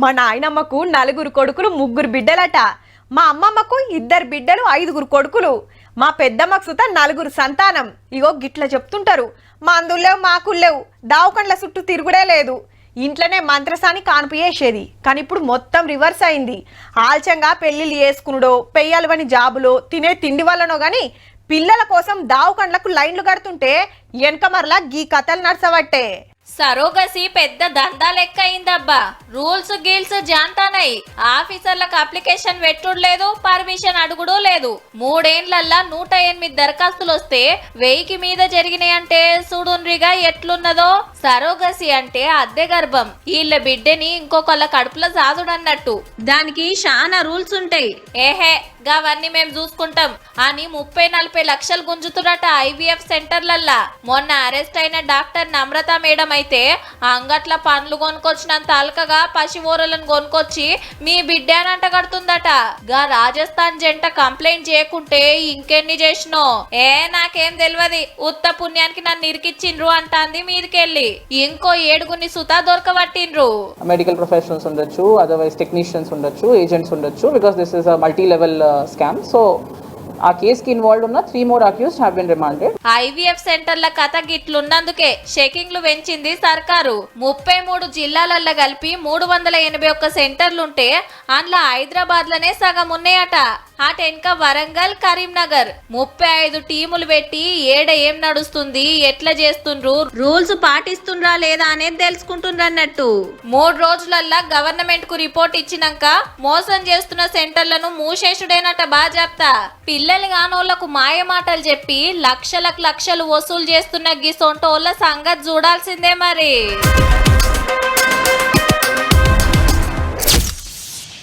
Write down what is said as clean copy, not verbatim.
మా నాయనమ్మకు 4 కొడుకులు 3 బిడ్డలట. మా అమ్మమ్మకు 2 బిడ్డలు 5 కొడుకులు. మా పెద్దమ్మకు సుత 4 సంతానం. ఇగో గిట్ల చెప్తుంటారు. మా అందులేవు మాకులేవు, దావకండ్ల చుట్టూ తిరుగుడే లేదు. ఇంట్లోనే మంత్రసాని కానుపు చేసేది. కానీ ఇప్పుడు మొత్తం రివర్స్ అయింది. ఆల్చంగా పెళ్లిళ్ళు చేసుకునుడో, పెయ్యాలని జాబులో, తినే తిండి వల్లనో గాని పిల్లల కోసం దావకండ్లకు లైన్లు కడుతుంటే వెనక మరలా గీ కథలు నడసవట్టే. సరోగసి పెద్ద దందా లెక్క అయిందబ్బా. రూల్స్ గీల్స్ జాంతానై. ఆఫీసర్లకు అప్లికేషన్ పెట్టుడు లేదు, పర్మిషన్ అడుగుడు లేదు. 3 ఏళ్లల్లా 108 దరఖాస్తులు వస్తే 1000కి మీద జరిగినాయంటే చూడుండ్రిగా ఎట్లున్నదో. సరోగసి అంటే అద్దె గర్భం. వీళ్ళ బిడ్డని ఇంకొకళ్ళ కడుపులో సాదుడన్నట్టు. దానికి చాలా రూల్స్ ఉంటాయి. ఏహే గవన్నీ మేము చూసుకుంటాం అని 30-40 లక్షలు గుంజుతున్నట ఐవీఎఫ్ సెంటర్లల్లా. మొన్న అరెస్ట్ అయిన డాక్టర్ నమ్రత మేడం అయితే అంగట్ల పండ్లు కొనుకొచ్చినంత అల్కగా పసివోరలను కొనుకొచ్చి మీ బిడ్డ అని అంట కడుతుందట. గా రాజస్థాన్ జంట కంప్లైంట్ చేయకుంటే ఇంకెన్ని చేసినో. నాకేం తెలియదు, ఉత్త పుణ్యానికి నన్ను ఇరికిచ్చిండ్రు అంటాంది మీదికెళ్ళి. ఇంకో 7 సుతా దొరకబట్టిండ్రు. మెడికల్ ప్రొఫెషనల్స్ ఉండొచ్చు, అదర్వైజ్ టెక్నీషియన్స్ ఉండొచ్చు, ఏజెంట్స్ ఉండొచ్చు, because this is a multi level scam. So ఆ కేసుకి ఇన్వాల్వ్ ఉన్న 3 more accused have been remanded. IVF సెంటర్ల కథ గిట్లున్నందుకే చెకింగ్లు పెంచింది సర్కారు. 33 జిల్లాలల్లో కలిపి 381 సెంటర్లుంటే అందులో హైదరాబాద్ లోనే సగం ఉన్నాయట. అటెనక వరంగల్, కరీంనగర్ 35 టీములు పెట్టి ఏడ ఏం నడుస్తుంది, ఎట్లా చేస్తుండ్రు, రూల్స్ పాటిస్తుండ్రా లేదా అనేది తెలుసుకుంటుండ్రన్నట్టు. 3 రోజులల్లా గవర్నమెంట్ కు రిపోర్ట్ ఇచ్చినాక మోసం చేస్తున్న సెంటర్లను మూసేసుడేనట బాజాప్తా. పిల్లలు కానోళ్లకు మాయ మాటలు చెప్పి లక్షలు వసూలు చేస్తున్న గిసొంటోళ్ళ సంగతి చూడాల్సిందే మరి.